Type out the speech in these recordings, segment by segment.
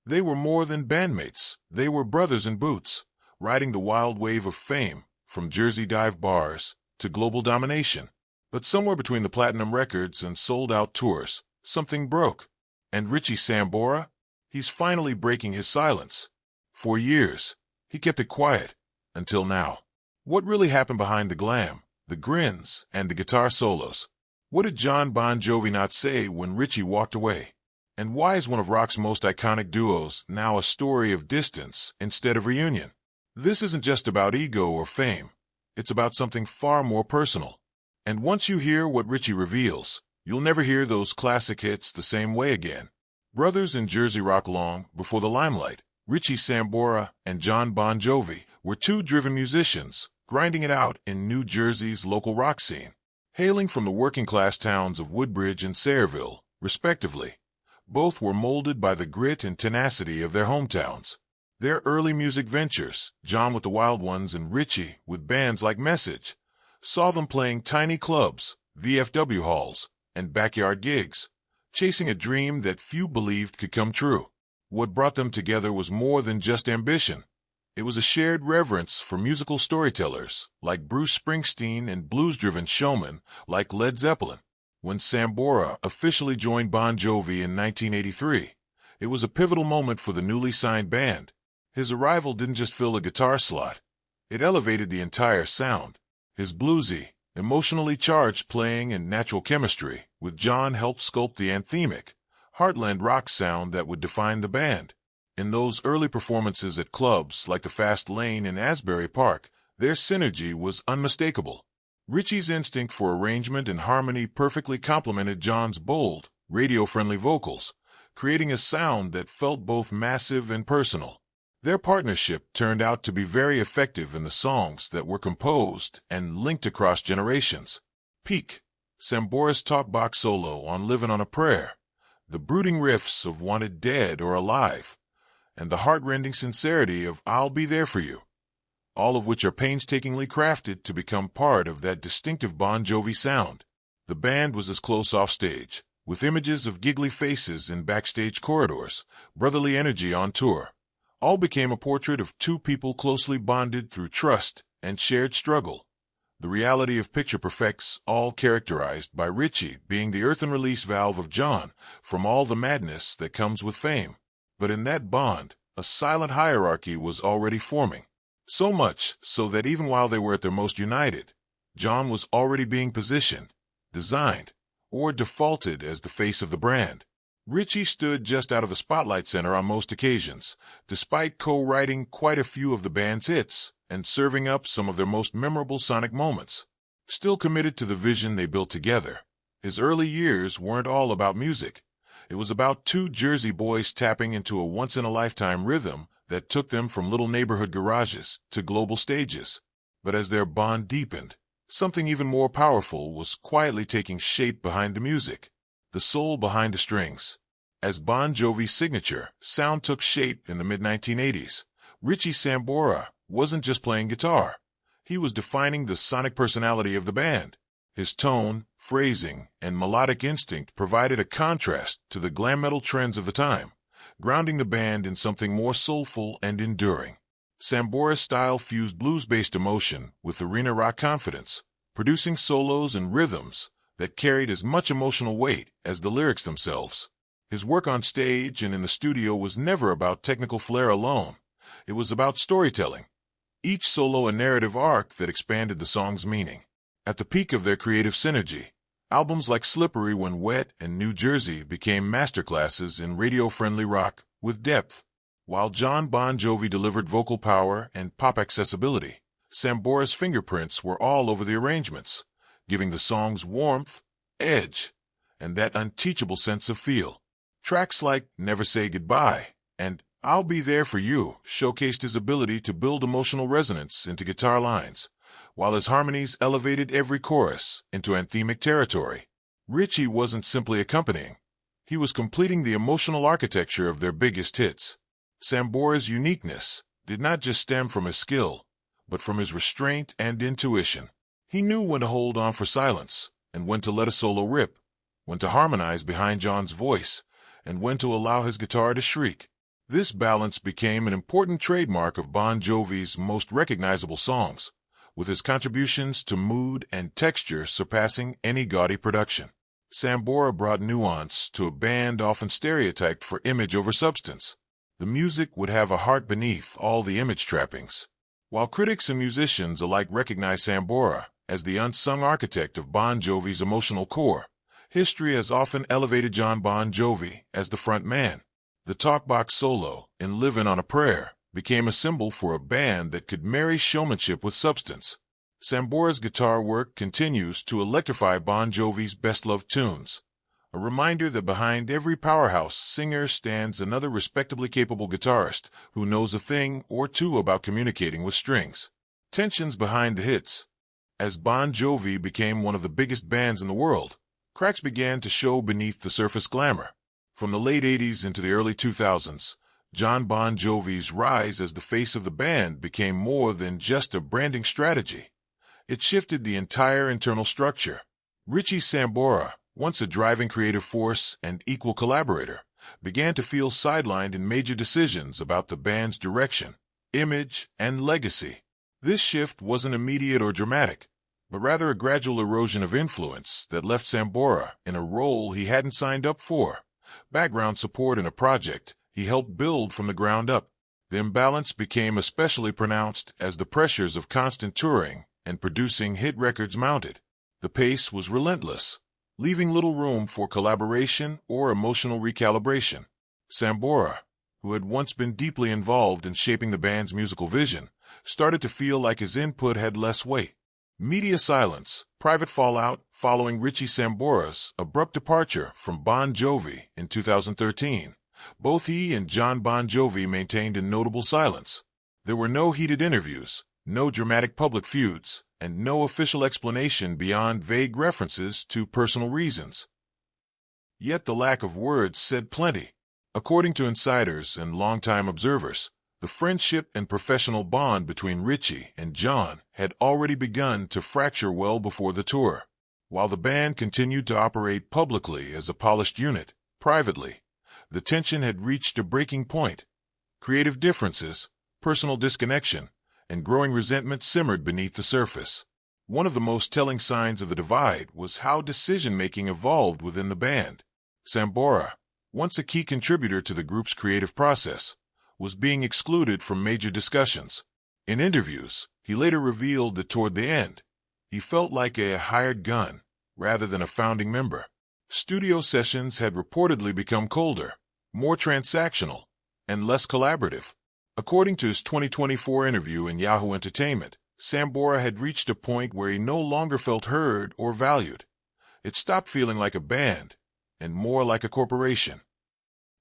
They were more than bandmates. They were brothers in boots, riding the wild wave of fame, from Jersey dive bars to global domination. But somewhere between the platinum records and sold-out tours, something broke. And Richie Sambora? He's finally breaking his silence. For years, he kept it quiet, until now. What really happened behind the glam, the grins, and the guitar solos? What did Jon Bon Jovi not say when Richie walked away? And why is one of rock's most iconic duos now a story of distance instead of reunion? This isn't just about ego or fame. It's about something far more personal. And once you hear what Richie reveals, you'll never hear those classic hits the same way again. Brothers in Jersey rock long before the limelight, Richie Sambora and Jon Bon Jovi were two driven musicians, grinding it out in New Jersey's local rock scene. Hailing from the working-class towns of Woodbridge and Sayreville, respectively, both were molded by the grit and tenacity of their hometowns. Their early music ventures, Jon with the Wild Ones and Richie with bands like Message, saw them playing tiny clubs, VFW halls, and backyard gigs, chasing a dream that few believed could come true. What brought them together was more than just ambition. It was a shared reverence for musical storytellers like Bruce Springsteen and blues-driven showmen like Led Zeppelin. When Sambora officially joined Bon Jovi in 1983, it was a pivotal moment for the newly signed band. His arrival didn't just fill a guitar slot. It elevated the entire sound. His bluesy, emotionally charged playing and natural chemistry with Jon helped sculpt the anthemic, heartland rock sound that would define the band. In those early performances at clubs like the Fast Lane in Asbury Park, their synergy was unmistakable. Richie's instinct for arrangement and harmony perfectly complemented Jon's bold, radio-friendly vocals, creating a sound that felt both massive and personal. Their partnership turned out to be very effective in the songs that were composed and linked across generations. Peak, Sambora's talkbox solo on Livin' on a Prayer, the brooding riffs of Wanted Dead or Alive, and the heart-rending sincerity of I'll Be There For You, all of which are painstakingly crafted to become part of that distinctive Bon Jovi sound. The band was as close offstage, with images of giggly faces in backstage corridors, brotherly energy on tour. All became a portrait of two people closely bonded through trust and shared struggle. The reality of picture perfects all characterized by Richie being the earthen release valve of Jon from all the madness that comes with fame. But in that bond, a silent hierarchy was already forming. So much so that even while they were at their most united, Jon was already being positioned, designed, or defaulted as the face of the brand. Richie stood just out of the spotlight center on most occasions, despite co-writing quite a few of the band's hits and serving up some of their most memorable sonic moments. Still committed to the vision they built together, his early years weren't all about music. It was about two Jersey boys tapping into a once-in-a-lifetime rhythm that took them from little neighborhood garages to global stages. But as their bond deepened, something even more powerful was quietly taking shape behind the music, the soul behind the strings. As Bon Jovi's signature sound took shape in the mid-1980s, Richie Sambora wasn't just playing guitar. He was defining the sonic personality of the band. His tone, phrasing, and melodic instinct provided a contrast to the glam metal trends of the time, grounding the band in something more soulful and enduring. Sambora's style fused blues-based emotion with arena rock confidence, producing solos and rhythms that carried as much emotional weight as the lyrics themselves. His work on stage and in the studio was never about technical flair alone. It was about storytelling, each solo a narrative arc that expanded the song's meaning. At the peak of their creative synergy, albums like Slippery When Wet and New Jersey became masterclasses in radio-friendly rock with depth. While Jon Bon Jovi delivered vocal power and pop accessibility, Sambora's fingerprints were all over the arrangements, giving the songs warmth, edge, and that unteachable sense of feel. Tracks like Never Say Goodbye and I'll Be There For You showcased his ability to build emotional resonance into guitar lines, while his harmonies elevated every chorus into anthemic territory. Richie wasn't simply accompanying. He was completing the emotional architecture of their biggest hits. Sambora's uniqueness did not just stem from his skill, but from his restraint and intuition. He knew when to hold on for silence, and when to let a solo rip, when to harmonize behind Jon's voice, and when to allow his guitar to shriek. This balance became an important trademark of Bon Jovi's most recognizable songs, with his contributions to mood and texture surpassing any gaudy production. Sambora brought nuance to a band often stereotyped for image over substance. The music would have a heart beneath all the image trappings. While critics and musicians alike recognize Sambora as the unsung architect of Bon Jovi's emotional core, history has often elevated Jon Bon Jovi as the front man. The talkbox solo in Livin' on a Prayer became a symbol for a band that could marry showmanship with substance. Sambora's guitar work continues to electrify Bon Jovi's best-loved tunes, a reminder that behind every powerhouse singer stands another respectably capable guitarist who knows a thing or two about communicating with strings. Tensions behind the hits. As Bon Jovi became one of the biggest bands in the world, cracks began to show beneath the surface glamour. From the late 80s into the early 2000s, Jon Bon Jovi's rise as the face of the band became more than just a branding strategy. It shifted the entire internal structure. Richie Sambora, once a driving creative force and equal collaborator, began to feel sidelined in major decisions about the band's direction, image, and legacy. This shift wasn't immediate or dramatic, but rather a gradual erosion of influence that left Sambora in a role he hadn't signed up for, background support in a project he helped build from the ground up. The imbalance became especially pronounced as the pressures of constant touring and producing hit records mounted. The pace was relentless, leaving little room for collaboration or emotional recalibration. Sambora, who had once been deeply involved in shaping the band's musical vision, started to feel like his input had less weight. Media silence, private fallout following Richie Sambora's abrupt departure from Bon Jovi in 2013. Both he and Jon Bon Jovi maintained a notable silence. There were no heated interviews, no dramatic public feuds, and no official explanation beyond vague references to personal reasons. Yet the lack of words said plenty. According to insiders and longtime observers, the friendship and professional bond between Richie and Jon had already begun to fracture well before the tour. While the band continued to operate publicly as a polished unit, privately, the tension had reached a breaking point. Creative differences, personal disconnection, and growing resentment simmered beneath the surface. One of the most telling signs of the divide was how decision-making evolved within the band. Sambora, once a key contributor to the group's creative process, was being excluded from major discussions. In interviews, he later revealed that toward the end, he felt like a hired gun rather than a founding member. Studio sessions had reportedly become colder, more transactional, and less collaborative. According to his 2024 interview in Yahoo Entertainment, Sambora had reached a point where he no longer felt heard or valued. It stopped feeling like a band and more like a corporation.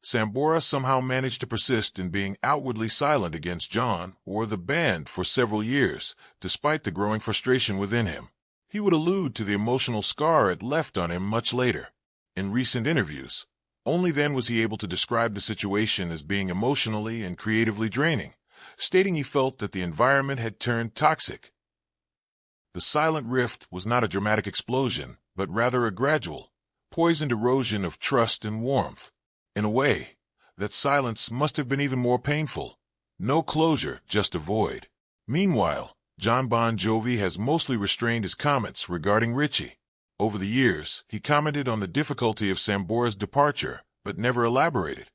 Sambora somehow managed to persist in being outwardly silent against Jon or the band for several years, despite the growing frustration within him. He would allude to the emotional scar it left on him much later. In recent interviews, only then was he able to describe the situation as being emotionally and creatively draining, stating he felt that the environment had turned toxic. The silent rift was not a dramatic explosion, but rather a gradual, poisoned erosion of trust and warmth. In a way, that silence must have been even more painful. No closure, just a void. Meanwhile, Jon Bon Jovi has mostly restrained his comments regarding Richie. Over the years, he commented on the difficulty of Sambora's departure, but never elaborated.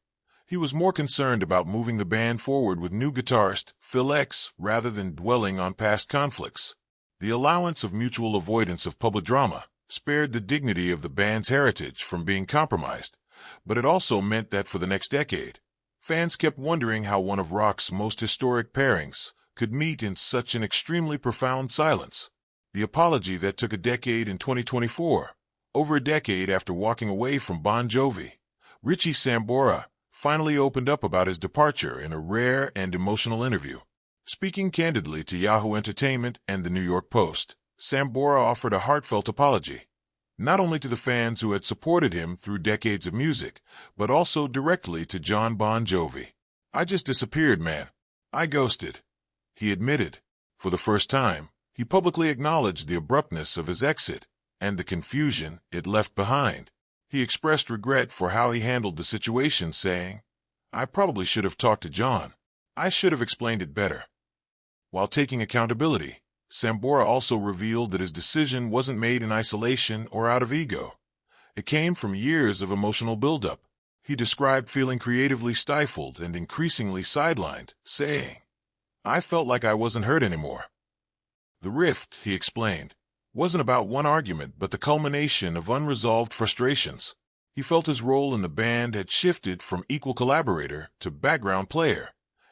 He was more concerned about moving the band forward with new guitarist Phil X rather than dwelling on past conflicts. The allowance of mutual avoidance of public drama spared the dignity of the band's heritage from being compromised, but it also meant that for the next decade, fans kept wondering how one of rock's most historic pairings could meet in such an extremely profound silence. The apology that took a decade in 2024, over a decade after walking away from Bon Jovi, Richie Sambora finally opened up about his departure in a rare and emotional interview. Speaking candidly to Yahoo Entertainment and the New York Post, Sambora offered a heartfelt apology, not only to the fans who had supported him through decades of music, but also directly to Jon Bon Jovi. "I just disappeared, man. I ghosted," he admitted. For the first time, he publicly acknowledged the abruptness of his exit and the confusion it left behind. He expressed regret for how he handled the situation, saying, I probably should have talked to Jon. I should have explained it better. While taking accountability, Sambora also revealed that his decision wasn't made in isolation or out of ego. It came from years of emotional buildup. He described feeling creatively stifled and increasingly sidelined, saying, "I felt like I wasn't heard anymore." The rift, he explained, wasn't about one argument but the culmination of unresolved frustrations. He felt his role in the band had shifted from equal collaborator to background player,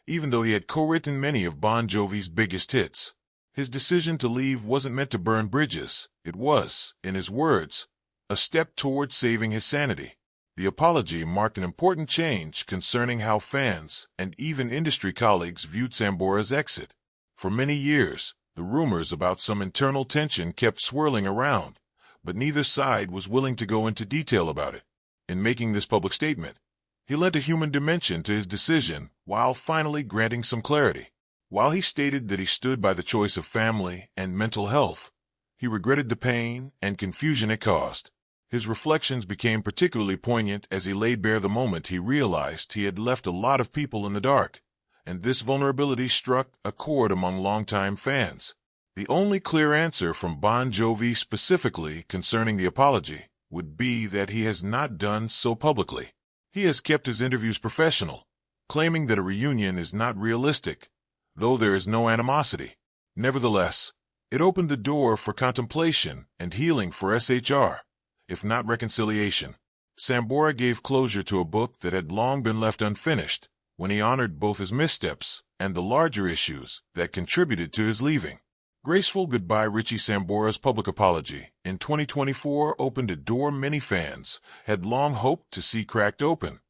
even though he had co-written many of Bon Jovi's biggest hits. His decision to leave wasn't meant to burn bridges. It was, in his words, a step toward saving his sanity. The apology marked an important change concerning how fans and even industry colleagues viewed Sambora's exit. For many years, the rumors about some internal tension kept swirling around, but neither side was willing to go into detail about it. In making this public statement, he lent a human dimension to his decision while finally granting some clarity. While he stated that he stood by the choice of family and mental health, he regretted the pain and confusion it caused. His reflections became particularly poignant as he laid bare the moment he realized he had left a lot of people in the dark, and this vulnerability struck a chord among longtime fans. The only clear answer from Bon Jovi specifically concerning the apology would be that he has not done so publicly. He has kept his interviews professional, claiming that a reunion is not realistic, though there is no animosity. Nevertheless, it opened the door for contemplation and healing for SHR, if not reconciliation. Sambora gave closure to a book that had long been left unfinished when he honored both his missteps and the larger issues that contributed to his leaving. Graceful goodbye. Richie Sambora's public apology in 2024 opened a door many fans had long hoped to see cracked open: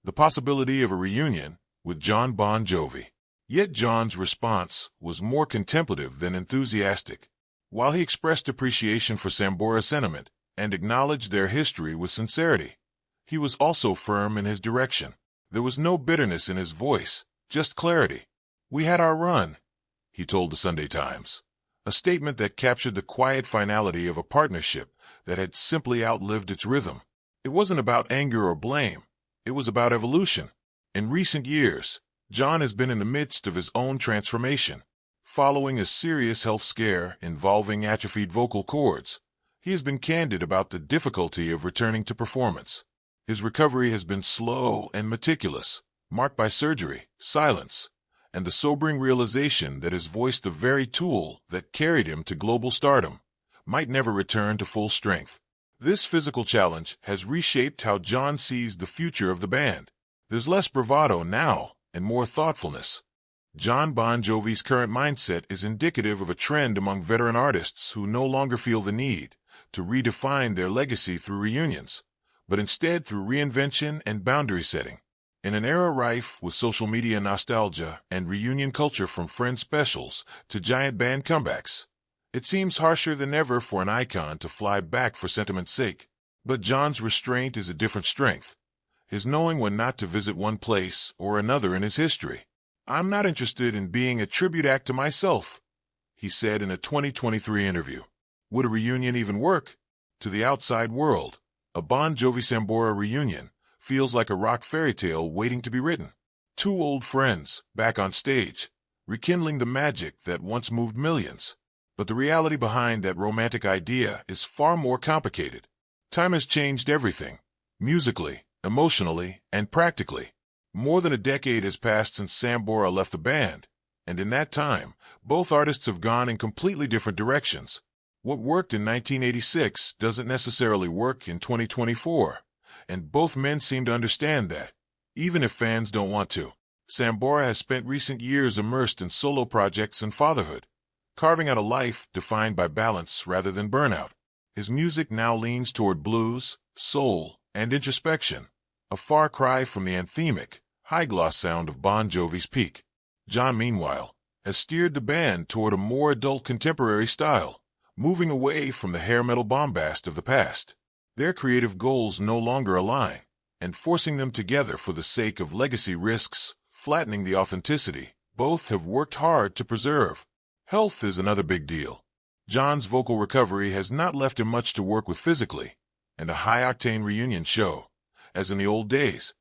the possibility of a reunion with Jon Bon Jovi. Yet Jon's response was more contemplative than enthusiastic. While he expressed appreciation for Sambora's sentiment and acknowledged their history with sincerity, he was also firm in his direction. There was no bitterness in his voice, just clarity. "We had our run," he told the Sunday Times, a statement that captured the quiet finality of a partnership that had simply outlived its rhythm. It wasn't about anger or blame. It was about evolution. In recent years, Jon has been in the midst of his own transformation. Following a serious health scare involving atrophied vocal cords, he has been candid about the difficulty of returning to performance. His recovery has been slow and meticulous, marked by surgery, silence, and the sobering realization that his voice, the very tool that carried him to global stardom, might never return to full strength. This physical challenge has reshaped how Jon sees the future of the band. There's less bravado now and more thoughtfulness. Jon Bon Jovi's current mindset is indicative of a trend among veteran artists who no longer feel the need to redefine their legacy through reunions, but instead through reinvention and boundary setting. In an era rife with social media nostalgia and reunion culture, from friend specials to giant band comebacks, it seems harsher than ever for an icon to fly back for sentiment's sake. But Jon's restraint is a different strength, his knowing when not to visit one place or another in his history. "I'm not interested in being a tribute act to myself," he said in a 2023 interview. Would a reunion even work? To the outside world, a Bon Jovi-Sambora reunion feels like a rock fairy tale waiting to be written. Two old friends, back on stage, rekindling the magic that once moved millions. But the reality behind that romantic idea is far more complicated. Time has changed everything, musically, emotionally, and practically. More than a decade has passed since Sambora left the band, and in that time, both artists have gone in completely different directions. What worked in 1986 doesn't necessarily work in 2024. And both men seem to understand that, even if fans don't want to. Sambora has spent recent years immersed in solo projects and fatherhood, carving out a life defined by balance rather than burnout. His music now leans toward blues, soul, and introspection, a far cry from the anthemic, high-gloss sound of Bon Jovi's peak. Jon, meanwhile, has steered the band toward a more adult contemporary style, moving away from the hair metal bombast of the past. Their creative goals no longer align, and forcing them together for the sake of legacy risks flattening the authenticity both have worked hard to preserve. Health is another big deal. Jon's vocal recovery has not left him much to work with physically, and a high-octane reunion show, as in the old days,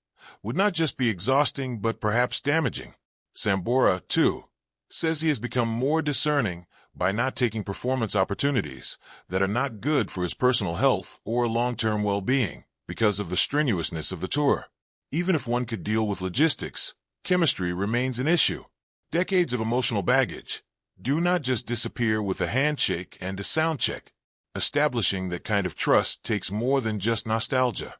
would not just be exhausting but perhaps damaging. Sambora, too, says he has become more discerning by not taking performance opportunities that are not good for his personal health or long-term well-being because of the strenuousness of the tour. Even if one could deal with logistics, chemistry remains an issue. Decades of emotional baggage do not just disappear with a handshake and a sound check. Establishing that kind of trust takes more than just nostalgia.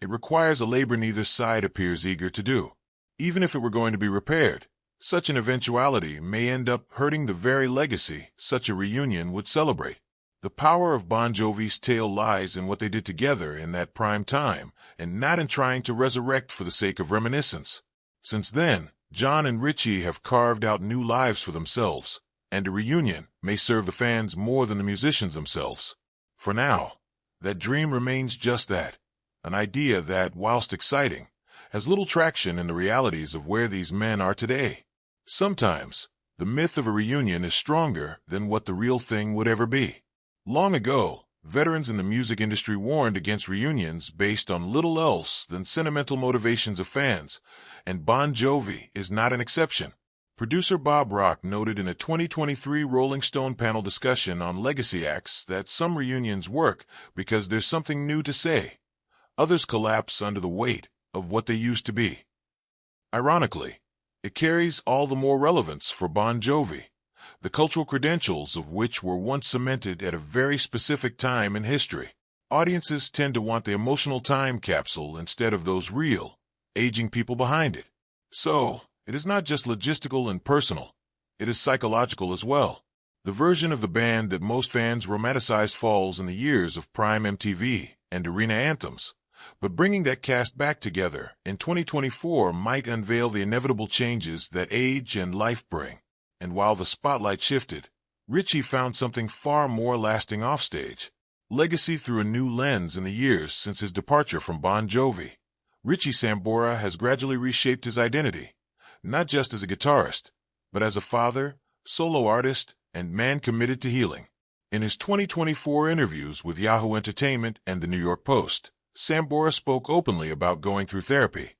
It requires a labor neither side appears eager to do. Even if it were going to be repaired, such an eventuality may end up hurting the very legacy such a reunion would celebrate. The power of Bon Jovi's tale lies in what they did together in that prime time, and not in trying to resurrect for the sake of reminiscence. Since then, Jon and Richie have carved out new lives for themselves, and a reunion may serve the fans more than the musicians themselves. For now, that dream remains just that, an idea that, whilst exciting, has little traction in the realities of where these men are today. Sometimes, the myth of a reunion is stronger than what the real thing would ever be. Long ago, veterans in the music industry warned against reunions based on little else than sentimental motivations of fans, and Bon Jovi is not an exception. Producer Bob Rock noted in a 2023 Rolling Stone panel discussion on legacy acts that some reunions work because there's something new to say. Others collapse under the weight of what they used to be. Ironically, it carries all the more relevance for Bon Jovi, the cultural credentials of which were once cemented at a very specific time in history. Audiences tend to want the emotional time capsule instead of those real, aging people behind it. So, it is not just logistical and personal, it is psychological as well. The version of the band that most fans romanticized falls in the years of prime MTV and arena anthems, but bringing that cast back together in 2024 might unveil the inevitable changes that age and life bring. And while the spotlight shifted, Richie found something far more lasting offstage. Legacy through a new lens in the years since his departure from Bon Jovi. Richie Sambora has gradually reshaped his identity, not just as a guitarist, but as a father, solo artist, and man committed to healing. In his 2024 interviews with Yahoo Entertainment and the New York Post, Sambora spoke openly about going through therapy,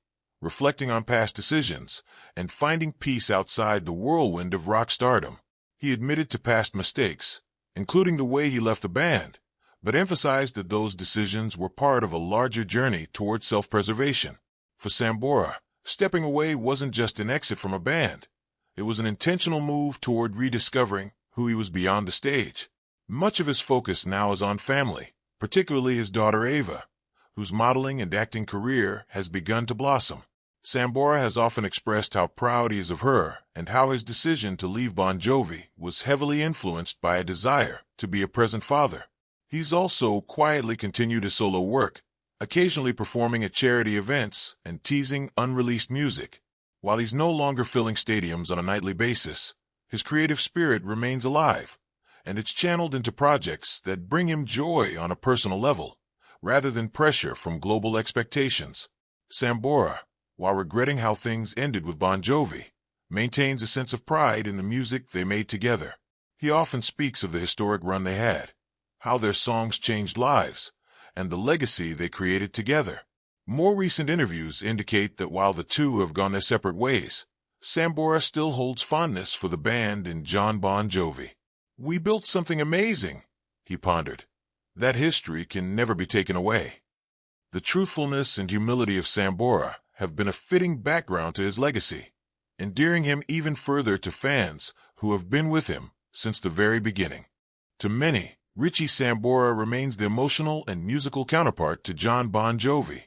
reflecting on past decisions, and finding peace outside the whirlwind of rock stardom. He admitted to past mistakes, including the way he left the band, but emphasized that those decisions were part of a larger journey toward self-preservation. For Sambora, stepping away wasn't just an exit from a band. It was an intentional move toward rediscovering who he was beyond the stage. Much of his focus now is on family, particularly his daughter Ava, whose modeling and acting career has begun to blossom. Sambora has often expressed how proud he is of her and how his decision to leave Bon Jovi was heavily influenced by a desire to be a present father. He's also quietly continued his solo work, occasionally performing at charity events and teasing unreleased music. While he's no longer filling stadiums on a nightly basis, his creative spirit remains alive, and it's channeled into projects that bring him joy on a personal level, rather than pressure from global expectations. Sambora, while regretting how things ended with Bon Jovi, maintains a sense of pride in the music they made together. He often speaks of the historic run they had, how their songs changed lives, and the legacy they created together. More recent interviews indicate that while the two have gone their separate ways, Sambora still holds fondness for the band and Jon Bon Jovi. "We built something amazing," he pondered. "That history can never be taken away." The truthfulness and humility of Sambora have been a fitting background to his legacy, endearing him even further to fans who have been with him since the very beginning. To many, Richie Sambora remains the emotional and musical counterpart to Jon Bon Jovi,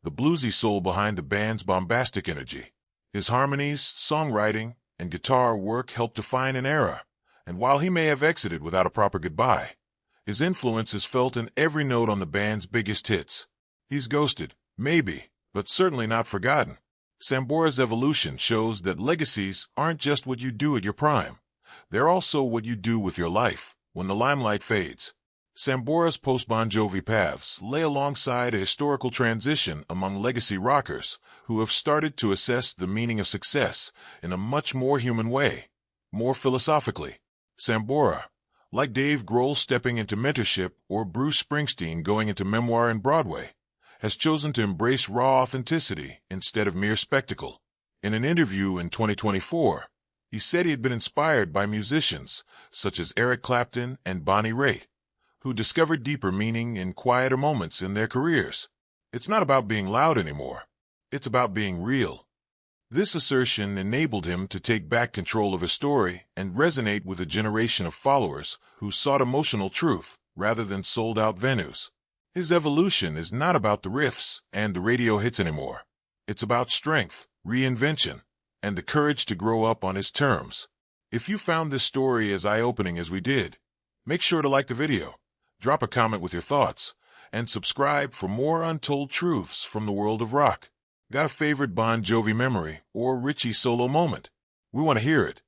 the bluesy soul behind the band's bombastic energy. His harmonies, songwriting, and guitar work helped define an era, and while he may have exited without a proper goodbye, his influence is felt in every note on the band's biggest hits. He's ghosted, maybe, but certainly not forgotten. Sambora's evolution shows that legacies aren't just what you do at your prime. They're also what you do with your life when the limelight fades. Sambora's post-Bon Jovi paths lay alongside a historical transition among legacy rockers who have started to assess the meaning of success in a much more human way, more philosophically. Sambora, like Dave Grohl stepping into mentorship or Bruce Springsteen going into memoir and Broadway, has chosen to embrace raw authenticity instead of mere spectacle. In an interview in 2024, he said he had been inspired by musicians such as Eric Clapton and Bonnie Raitt, who discovered deeper meaning in quieter moments in their careers. It's not about being loud anymore. It's about being real. This assertion enabled him to take back control of his story and resonate with a generation of followers who sought emotional truth rather than sold-out venues. His evolution is not about the riffs and the radio hits anymore. It's about strength, reinvention, and the courage to grow up on his terms. If you found this story as eye-opening as we did, make sure to like the video, drop a comment with your thoughts, and subscribe for more untold truths from the world of rock. Got a favorite Bon Jovi memory or Richie solo moment? We want to hear it.